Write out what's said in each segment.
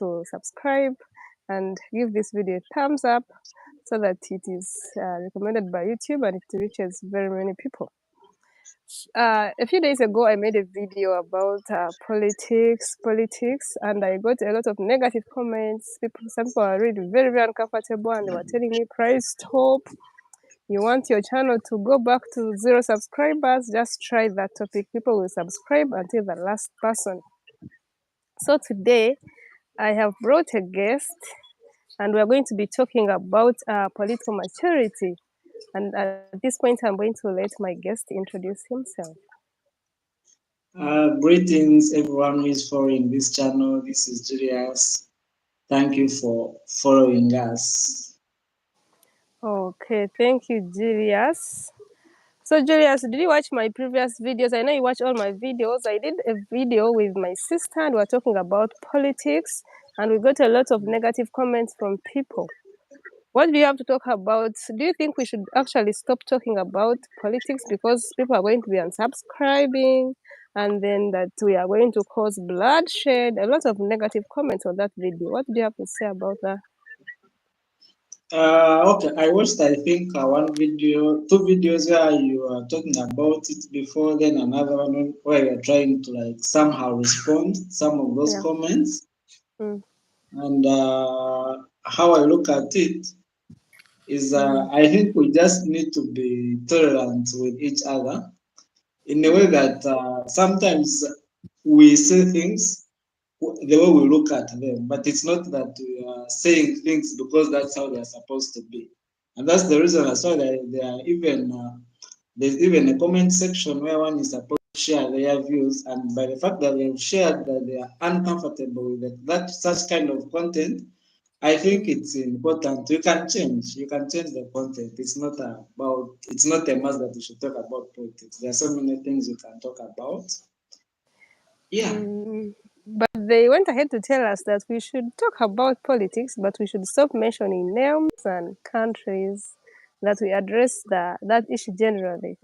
to subscribe and give this video a thumbs up so that it is recommended by YouTube and it reaches very many people. A few days ago, I made a video about politics, and I got a lot of negative comments. Some people are really very, very uncomfortable, and they were telling me, "Price stop. You want your channel to go back to 0 subscribers? Just try that topic. People will subscribe until the last person." So today, I have brought a guest, and we're going to be talking about political maturity. And at this point, I'm going to let my guest introduce himself. Greetings, everyone who is following this channel. This is Julius. Thank you for following us. Okay, thank you, Julius. So, Julius, did you watch my previous videos? I know you watch all my videos. I did a video with my sister, and we were talking about politics, and we got a lot of negative comments from people. What do you have to talk about? Do you think we should actually stop talking about politics because people are going to be unsubscribing, and then that we are going to cause bloodshed? A lot of negative comments on that video. What do you have to say about that? Okay, I watched, I think, two videos where you are talking about it before, then another one where you are trying to somehow respond some of those comments. Mm. And how I look at it is I think we just need to be tolerant with each other in a way that sometimes we say things the way we look at them, but it's not that we are saying things because that's how they're supposed to be. And that's the reason I saw that there's even a comment section where one is supposed to share their views, and by the fact that they've shared that they are uncomfortable with that such kind of content, I think it's important. You can change the content. It's not a must that you should talk about politics. There are so many things you can talk about. Yeah. But they went ahead to tell us that we should talk about politics, but we should stop mentioning names and countries, that we address that issue generally.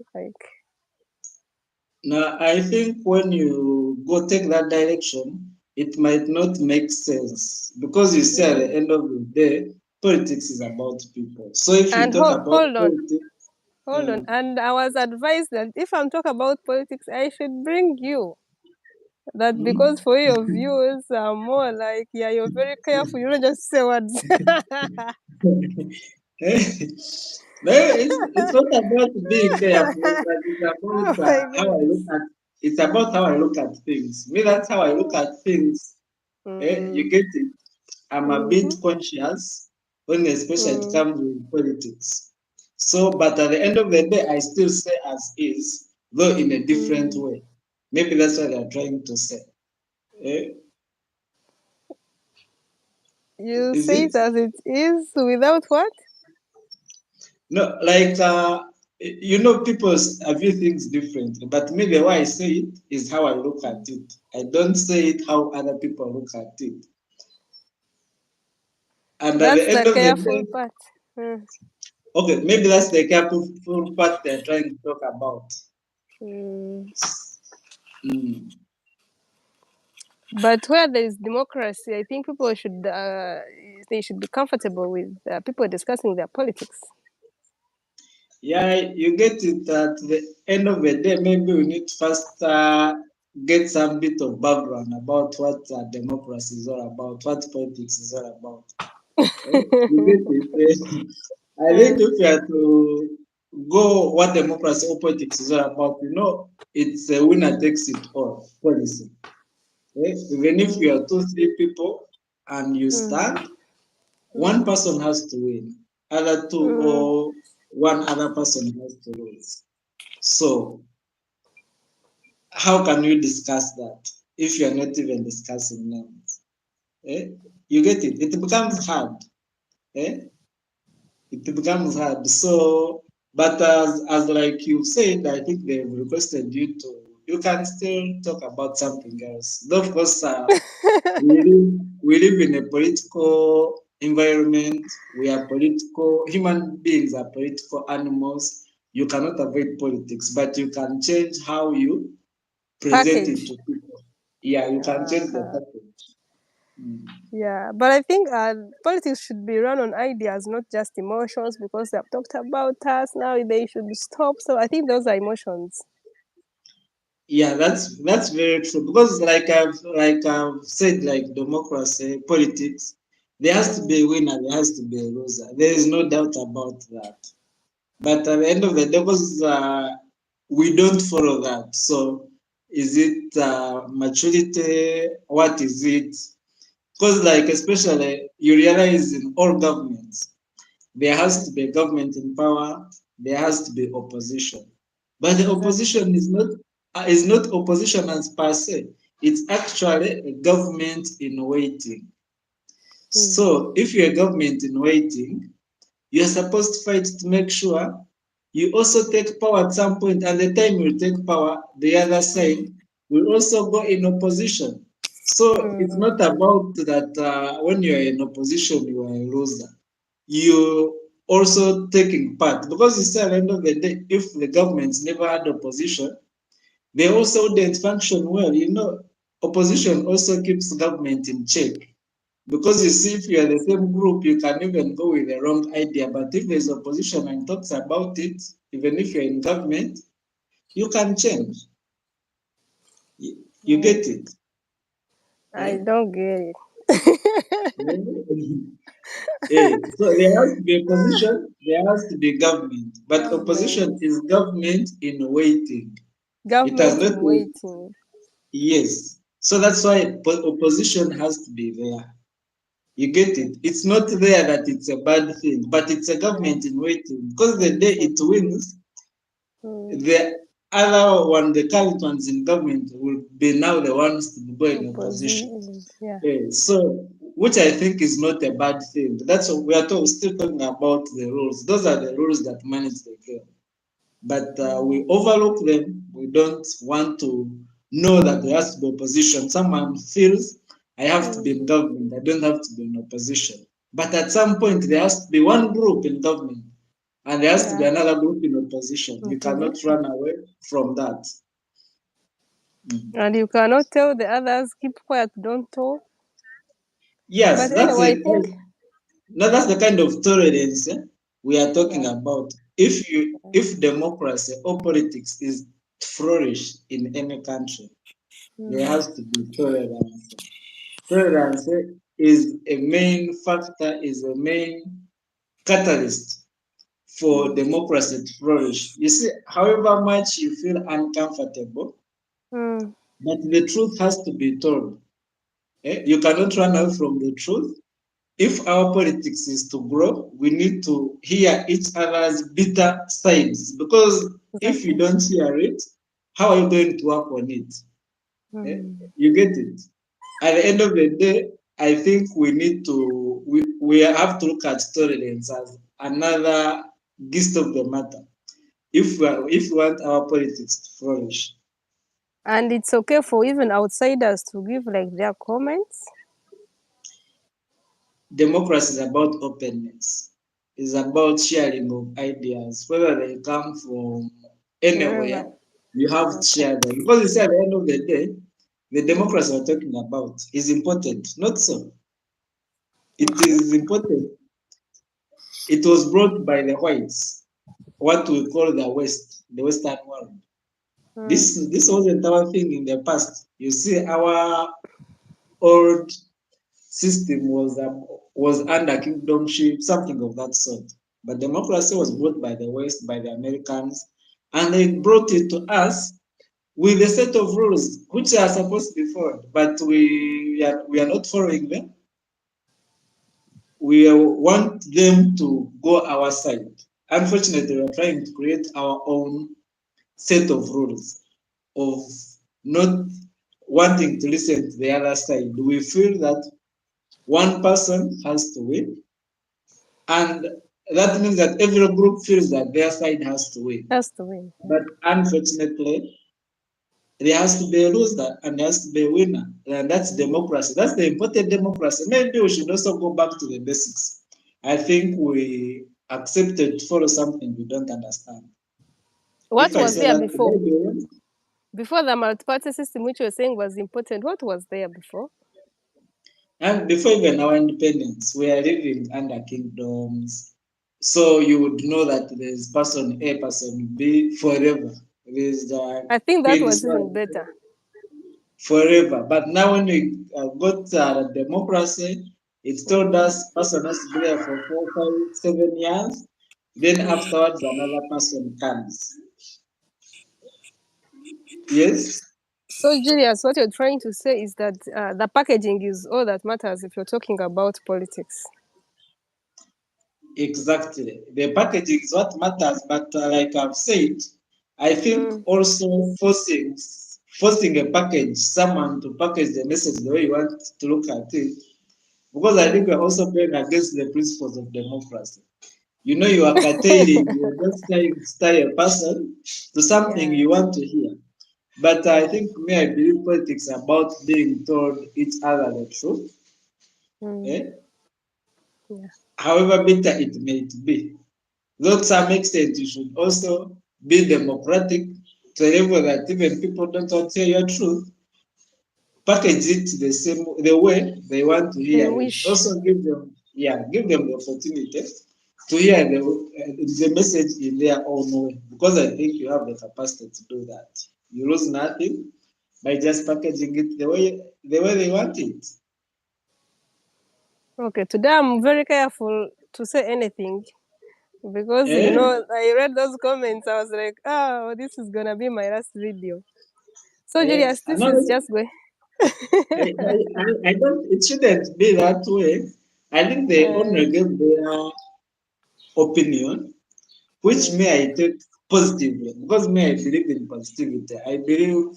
Now, I think when you go take that direction, it might not make sense because you see at the end of the day, politics is about people. So if you And talk about hold on. politics, Hold on. And I was advised that if I'm talking about politics, I should bring you. That because for your viewers are more like, yeah, you're very careful. You don't just say words. it's not about being careful, but Oh it's my about how I look goodness. at. It's about how I look at things. Me, that's how I look at things. You get it? I'm a bit conscious when especially it comes with politics. So, but at the end of the day, I still say as is, though in a different way. Maybe that's what they're trying to say. You Is say it? it as it is without what? No, people view things differently. But me, the way I say it is how I look at it. I don't say it how other people look at it. And at That's the end the of the careful day, part. okay, maybe that's the careful part they're trying to talk about. But where there is democracy, I think people should they should be comfortable with people discussing their politics. Yeah, you get it. At the end of the day, maybe we need to first get some bit of background about what democracy is all about, what politics is all about. You get it? I think if you have to go what democracy or politics is all about, it's a winner takes it all policy. Even if you are 2, 3 people and you stand, one person has to win, other two or one other person has to lose. So, how can you discuss that if you are not even discussing names? You get it? It becomes hard. It becomes hard. So, but as like you said, I think they've requested you to. You can still talk about something else. Though, of course, we live in a political environment. We are political. Human beings are political animals. You cannot avoid politics, but you can change how you present it Package. to people. Yeah, you can change the package. Yeah, but I think politics should be run on ideas, not just emotions, because they have talked about us now. They should stop. So I think those are emotions. Yeah, that's very true. Because like I've said, like democracy, politics, there has to be a winner, there has to be a loser. There is no doubt about that. But at the end of the day, because we don't follow that. So is it maturity? What is it? Because like especially you realize in all governments, there has to be a government in power, there has to be opposition. But the Exactly. opposition is not opposition as per se. It's actually a government in waiting. So if you're a government in waiting, you're supposed to fight to make sure you also take power at some point, and the time you take power, the other side will also go in opposition. So it's Mm. not about that when you're in opposition, you are a loser. You also taking part, because you say at the end of the day, if the governments never had opposition, they also didn't function well. Opposition also keeps government in check. Because you see, if you are the same group, you can even go with the wrong idea. But if there's opposition and talks about it, even if you're in government, you can change. You Yeah. get it? I Eh? don't get it. So there has to be opposition, there has to be government. But opposition Government. is government in waiting. It has Government not in been, waiting. yes. So that's why opposition has to be there. You get it? It's not there that it's a bad thing, but it's a Yeah. government in waiting. Because the day Waiting. it wins, Mm. the other one, the current ones in government, will be now the ones to go in opposition. Opposition. Yeah. So, which I think is not a bad thing. That's what we are still talking about the rules. Those are the rules that manage the game. But we overlook them. We don't want to know that there has to be opposition. Someone feels I have to be in government. I don't have to be in opposition. But at some point, there has to be one group in government, and there has to be Yeah. another group in opposition. You cannot Opposition. run away from that. Mhm. And you cannot tell the others, keep quiet, don't talk. Yes, But anyway, I think. that's the kind of tolerance we are talking Yeah. about. If democracy or politics is to flourish in any country, there has to be tolerance. Tolerance is a main factor, is a main catalyst for Mm. democracy to flourish. You see, however much you feel uncomfortable, Mm. but the truth has to be told. You cannot run away from the truth. If our politics is to grow, we need to hear each other's bitter sides, because if you Exactly. don't hear it, how are you going to work on it? Mm. You get it? At the end of the day, I think we have to look at tolerance as another gist of the matter. If we want our politics to flourish, And it's okay for even outsiders to give like their comments. democracy is about openness. It's about sharing of ideas, whether they come from Wherever. anywhere. You have to Okay. share them, because you see, at the end of the day, the Mm. democracy we're talking about is important. Not so. It Mm-hmm. is important. It was brought by the whites, what we call the West, the Western world. Mm. This wasn't our thing in the past. You see, our old system was under kingdomship, something of that sort. But democracy was brought by the West, by the Americans, and they brought it to us with a set of rules which are supposed to be followed, but we are not following them. We want them to go our side. Unfortunately, we're trying to create our own set of rules of not wanting to listen to the other side. We feel that one person has to win, and that means that every group feels that their side has to win. Has to win. But unfortunately, there has to be a loser and there has to be a winner. And that's democracy. That's the important democracy. Maybe we should also go back to the basics. I think we accepted to follow something we don't understand. What If I was say there that before? maybe Before the multi-party system, which you were saying was important, what was there before? And before even our independence, we are living under kingdoms. So you would know that there's person A, person B forever. There's the I think that Queen was even Islam better. forever. But now when we got democracy, it told Mm. us person has to be there for 4, 5, 7 years. Then afterwards, another person comes. Yes, So, Julius, what you're trying to say is that the packaging is all that matters if you're talking about politics. exactly. The packaging is what matters. But like I've said, I think Mm. also forcing a package, someone to package the message the way you want to look at it, because I think Mm. we're also going against the principles of democracy. You know, you are curtailing, you're just trying to tie a person to something Yeah. you want to hear. But I think me, I believe politics are about being told each other the truth, Mm. eh? Yeah. However bitter it may be. Though to some extent, you should also be democratic to a level that even people don't want to hear your truth, package it the way they want to They hear it. wish. Also give them the opportunity to hear the message in their own way. Because I think you have the capacity to do that. You lose nothing by just packaging it the way they want it. Okay, today I'm very careful to say anything because Eh? I read those comments. I was like, oh, this is gonna be my last video. So, Eh? Julius, I this know is just going. I don't it shouldn't be that way. I think they uh, only give their opinion, which mm, may I take positively because may I believe in positivity. I believe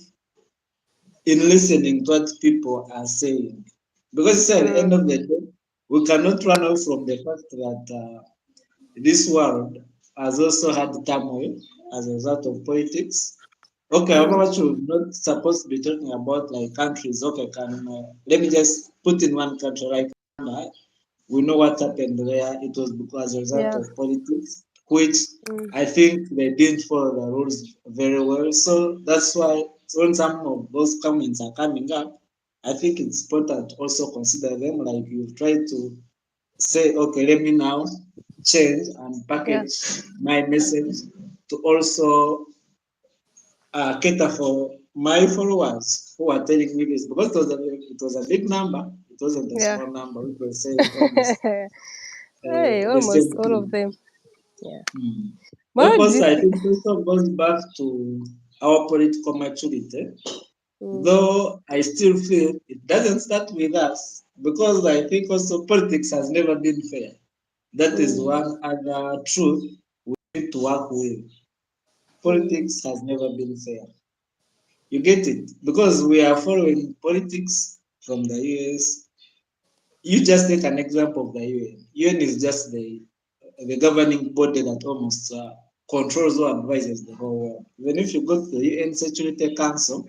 in listening to what people are saying. Because at the end mm, of the day, we cannot run away from the fact that this world has also had turmoil as a result of politics. Okay, I'm mm, actually not supposed to be talking about like countries. Okay, let me just put in one country like Ghana. We know what happened there. It was because as a result yeah. of politics, which Mm, I think they didn't follow the rules very well. So that's why when some of those comments are coming up, I think it's important to also consider them. Like you try to say, okay, let me now change and yeah. package my message to also cater for my followers who are telling me this because it was a big number. It wasn't a Yeah. small number. We were saying almost Hey, the almost same all of thing. them. Yeah. Mm. But what do Also, you I think? think also goes back to our political maturity, Mm, though I still feel it doesn't start with us because I think also politics has never been fair. That is mm, one other truth we need to work with. mm, Politics has never been fair. You get it? Because we are following politics from the US. You just take an example of the UN. UN is just the governing body that almost controls or advises the whole world. Even if you go to the UN Security Council,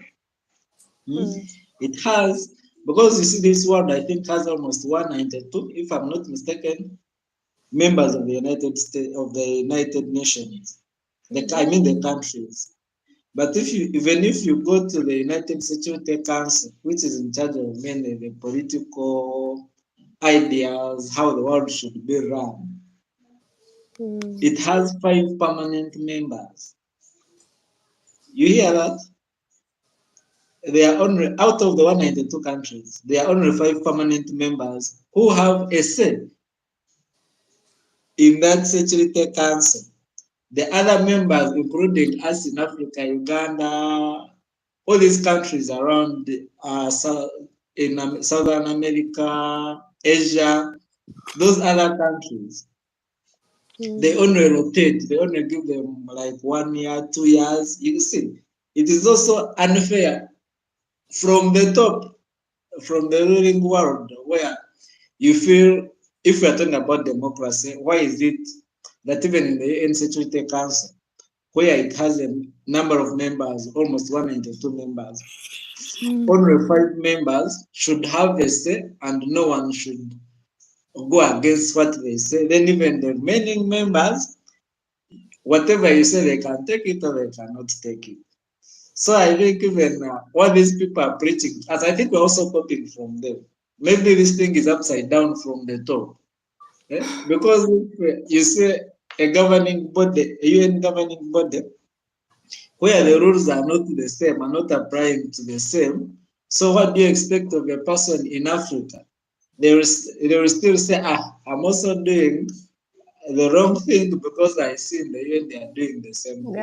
hmm, mm, it has, because you see, this world, I think, has almost 192, if I'm not mistaken, members of the United States, of the United Nations. I mhm, mean, the countries. But even if you go to the United Security Council, which is in charge of mainly the political ideas, how the world should be run, mm. it has 5 permanent members. You hear that? There are only out of the 192 countries, there are only 5 permanent members who have a say in that Security Council. The other members, including us in Africa, Uganda, all these countries around in Southern America, Asia, those other countries, they Mm, only rotate. They only give them like 1 year, 2 years. You see, it is also unfair from the top, from the ruling world, where you feel if we are talking about democracy, why is it that even in the UN Security Council, where it has a number of members, almost 192 members, mm, only 5 members should have a say and no one should go against what they say. Then even the remaining members, whatever you say, they can take it or they cannot take it. So I think even what these people are preaching, as I think we're also copying from them. maybe this thing is upside down from the top. Because if you say a governing body, a UN governing body, where the rules are not the same, are not applying to the same. So what do you expect of a person in Africa? They will still say, I'm also doing the wrong thing because I see in the UN they are doing the same thing.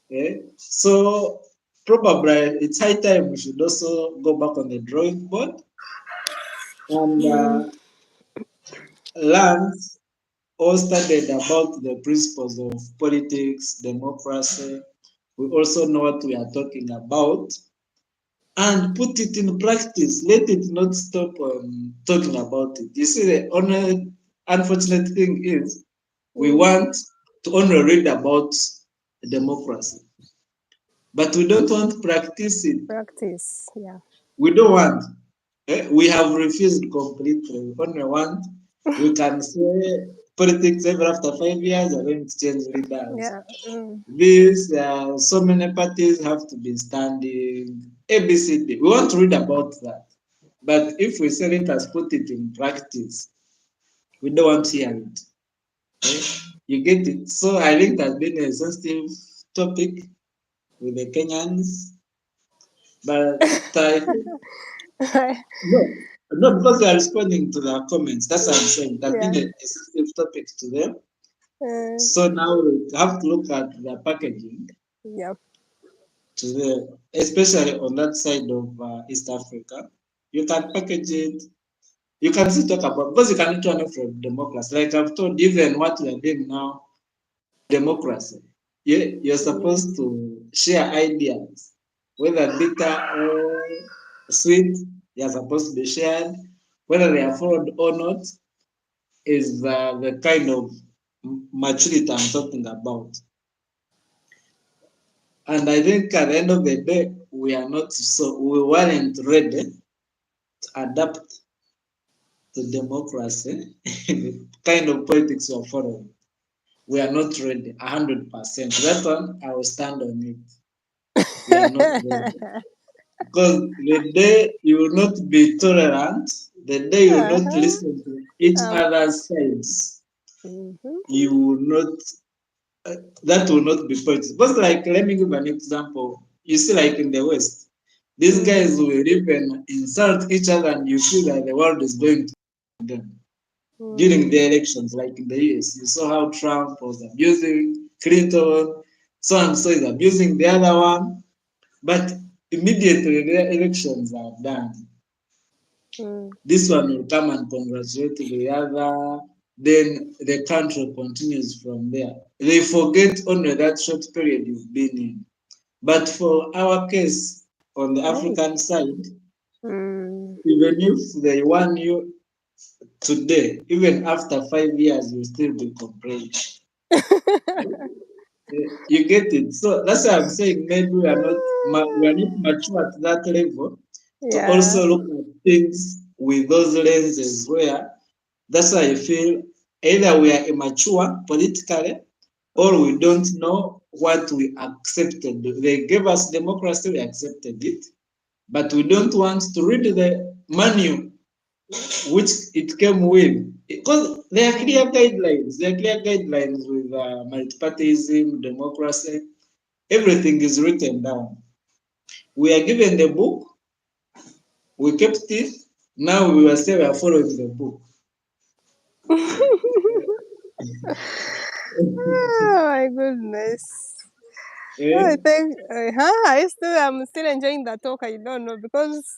Yeah. So probably it's high time we should also go back on the drawing board and learn or studied about the principles of politics, democracy. We also know what we are talking about and put it in practice. Let it not stop talking about it. You see, the only unfortunate thing is we want to only read about democracy, but we don't want to practice it. Practice. Yeah. We don't want. We have refused completely. We only want. We can say politics every after 5 years are going to change leaders. Yeah. These so many parties have to be standing. ABCD. We want to read about that. But if we say let us put it in practice, we don't want to hear it. You get it? So I think that's been a sensitive topic with the Kenyans. But I think, no, no, because they are responding to their comments. That's what I'm saying. That's Yeah. been a sensitive topic to them. Uh, So now we have to look at the packaging yeah. to the, especially on that side of East Africa. You can package it. You can still talk about because you cannot run from democracy. Like I've told, even what we are doing now, democracy. You're supposed to share ideas, whether bitter or sweet. They are supposed to be shared, whether they are followed or not. Is the kind of maturity I'm talking about. And I think at the end of the day, we weren't ready to adapt to democracy, the kind of politics we're following. We are not ready 100%. That one, I will stand on it. We are not ready. Because the day you will not be tolerant, the day you will not Uh-huh. listen to each other's sides, you will not that will not be politics. But like, let me give an example. You see, like in the West, these guys will even insult each other, and you feel that the world is going to them during the elections, like in the US. You saw how Trump was abusing Clinton, so and so is abusing the other one, but immediately the elections are done. This one will come and congratulate the other, then the country continues from there. They forget only that short period you've been in. But for our case on the African side, even if they won you today, even after 5 years, you'll still be complaining. You get it. So that's why I'm saying maybe we are not mature at that level to Yeah. also look at things with those lenses where that's why I feel either we are immature politically or we don't know what we accepted. They gave us democracy, we accepted it, but we don't want to read the manual which it came with. Because there are clear guidelines. There are clear guidelines with multipartyism, democracy. Everything is written down. We are given the book, we kept it, now we will say we are following the book. Oh my goodness. I Eh? think, I'm still enjoying that talk. I don't know because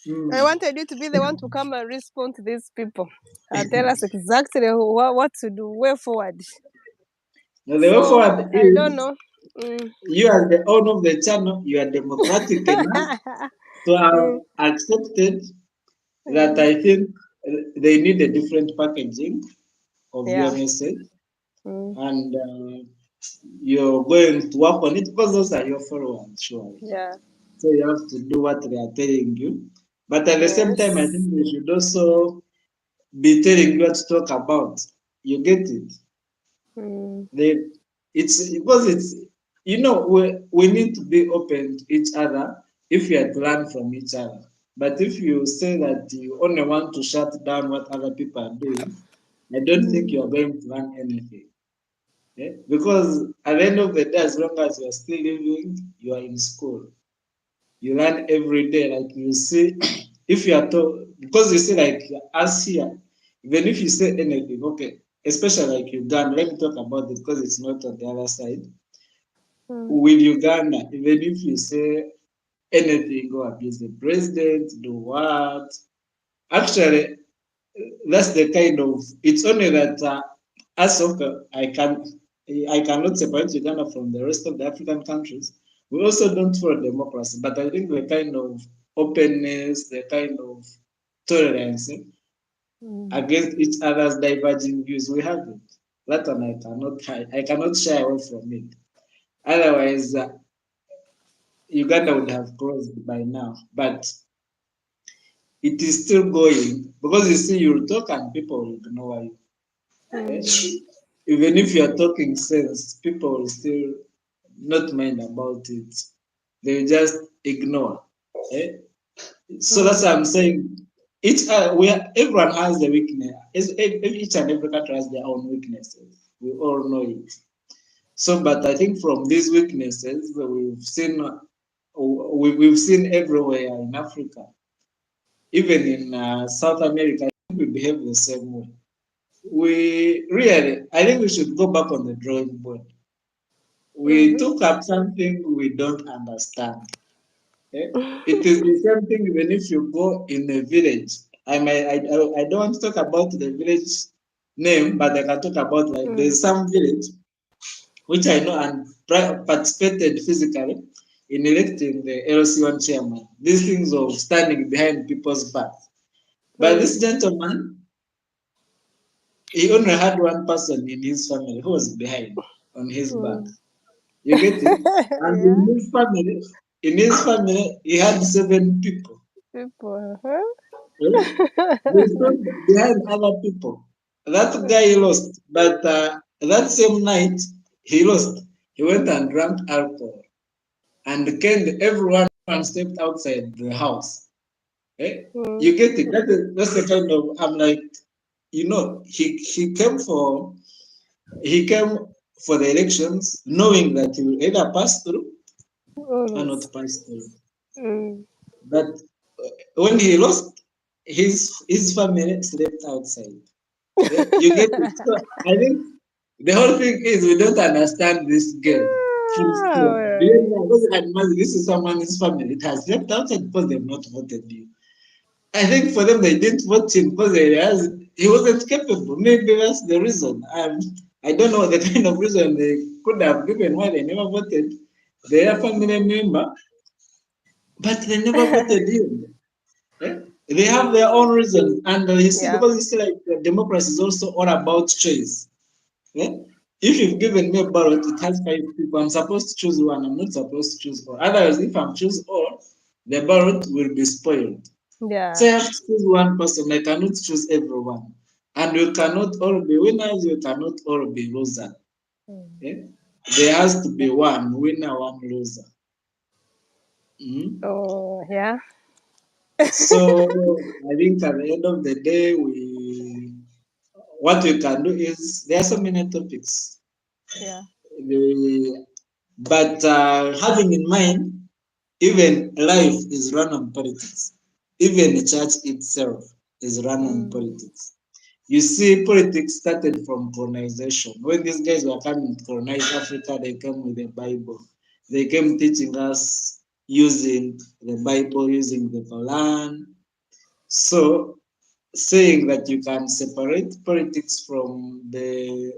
I Mm. wanted you to be the one to come and respond to these people and tell us exactly what to do, way forward. Now the way So forward I don't is know. Mm. you as the owner of the channel, you are democratic enough to Mm. have accepted that Mm. I think they need a different packaging of your Yeah. message, Mm. and you're going to work on it because those are your followers, sure. Yeah. So you have to do what they are telling you. But at the same time, I Yes. think they should also be telling you what to talk about. You get it? Mm. They, it's because it's we need to be open to each other if we are to learn from each other. But if you say that you only want to shut down what other people are doing, I don't think you are going to learn anything. Because at the end of the day, as long as you are still living, you are in school. You learn every day. Like you see, if you are told, because you see, like us here, even if you say anything, okay, especially like Uganda, let me talk about it because it's not on the other side. With Uganda, even if you say anything, go abuse the president, do what? Actually, that's the kind of. It's only that as of I cannot separate Uganda from the rest of the African countries. We also don't follow democracy, but I think the kind of openness, the kind of tolerance against each other's diverging views, we have it. That one I cannot hide. I cannot shy away from it. Otherwise, Uganda would have closed by now. But it is still going because you see, you talk and people will ignore you. Even if you are talking sense, people will still not mind about it. They will just ignore. Eh? So that's what I'm saying. Everyone has the weakness. Each and every country has their own weaknesses. We all know it. So, but I think from these weaknesses we've seen everywhere in Africa, even in South America, I think we behave the same way. I think we should go back on the drawing board. We took up something we don't understand. Eh? It is the same thing even if you go in a village. I don't want to talk about the village name, but I can talk about like there's some village which I know and participated physically in electing the LC1 chairman. These things of standing behind people's backs. But this gentleman, he only had one person in his family who was behind on his back. You get it? And in his family, he had 7 people. People, They stood behind other people. That guy he lost, but that same night he lost. He went and drank alcohol and canned everyone and stepped outside the house. Eh? You get it? That's the kind of I'm like, he came for the elections knowing that he will either pass through or not pass through. But when he lost, his family slept outside. You get it? So I think the whole thing is we don't understand this game. Full stop. Because you can imagine this is someone's family. It has slept outside because they've not voted you. I think for them they didn't vote him because he wasn't capable. Maybe that's the reason. I don't know the kind of reason they could have given why they never voted their family member, but they never voted him. Eh? They have their own reasons, and you see, because you see, like democracy is also all about choice. Eh? If you've given me a ballot, it has 5 people. I'm supposed to choose one. I'm not supposed to choose all. Otherwise, if I'm choose all, the ballot will be spoiled. Yeah. So I have to choose one person. I cannot choose everyone, and we cannot all be winners. We cannot all be losers. Eh? There has to be one winner, one loser. Oh, yeah. So I think at the end of the day, what we can do is there are so many topics. Yeah. But having in mind, even life is run on politics. Even the church itself is run on politics. You see, politics started from colonization. When these guys were coming to colonize Africa, they came with the Bible. They came teaching us using the Bible, using the Quran. So saying that you can separate politics from the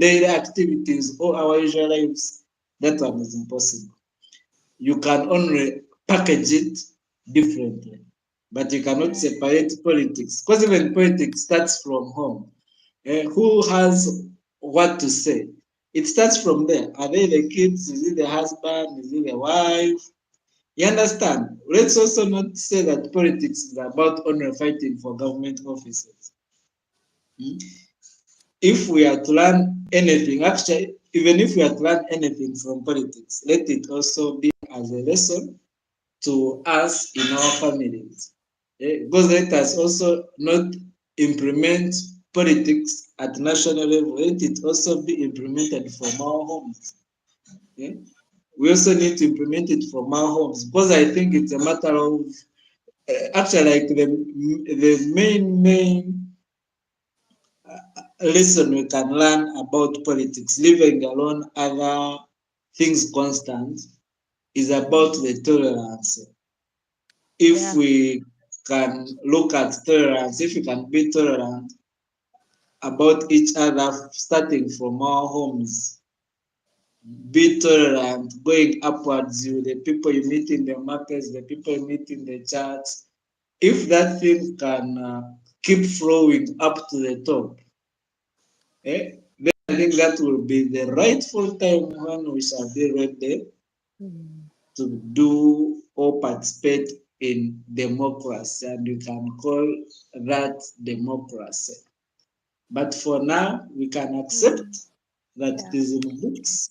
daily activities or our usual lives, that one is impossible. You can only package it differently, but you cannot separate politics because even politics starts from home. Who has what to say? It starts from there. Are they the kids? Is it the husband? Is it the wife? You understand? Let's also not say that politics is about only fighting for government offices. If we are to learn anything, actually, even if we are to learn anything from politics, let it also be as a lesson to us in our families. Because let us also not implement politics at national level, let it also be implemented from our homes. We also need to implement it from our homes, because I think it's a matter of actually like the main lesson we can learn about politics, leaving alone other things constant, is about the tolerance. If Yeah. we can look at tolerance, if we can be tolerant about each other, starting from our homes, be tolerant, going upwards, you, the people you meet in the markets, the people you meet in the church, if that thing can keep flowing up to the top, then I think that will be the rightful time when we shall be ready to do or participate in democracy, and you can call that democracy. But for now, we can accept that Yeah. it is in books,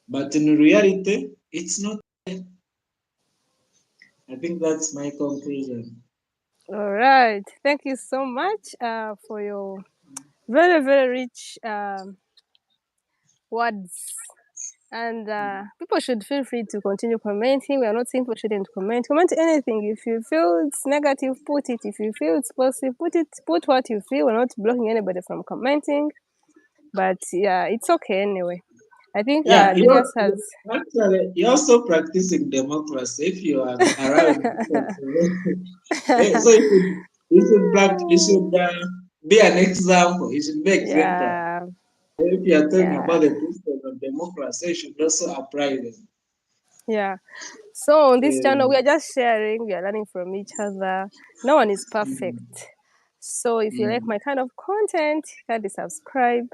but in reality, it's not. I think that's my conclusion. All right. Thank you so much for your very, very rich words. And people should feel free to continue commenting. We are not saying people shouldn't comment. Comment anything. If you feel it's negative, put it. If you feel it's positive, put it. Put what you feel. We're not blocking anybody from commenting. But yeah, it's okay anyway. I think Yeah, Julius has. actually, you're also practicing democracy if you are around people. So you should be an example. You should be exemplary. Yeah, If you are talking yeah, about the principles of democracy, you should also apply them. yeah. So on this channel, we Um, are just sharing. We are learning from each other. No one is perfect. So if you like my kind of content, kindly subscribe.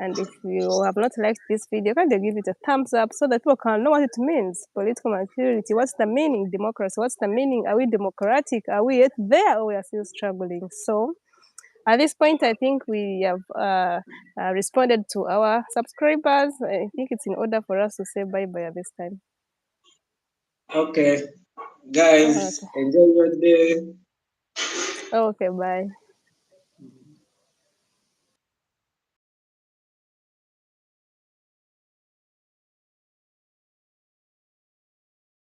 And if you have not liked this video, kindly give it a thumbs up so that people can know what it means. Political maturity. What's the meaning? Democracy. What's the meaning? Are we democratic? Are we yet there, or we are still struggling? So at this point, I think we have responded to our subscribers. I think it's in order for us to say bye-bye at this time. okay, guys, Okay. enjoy your day. Okay, bye.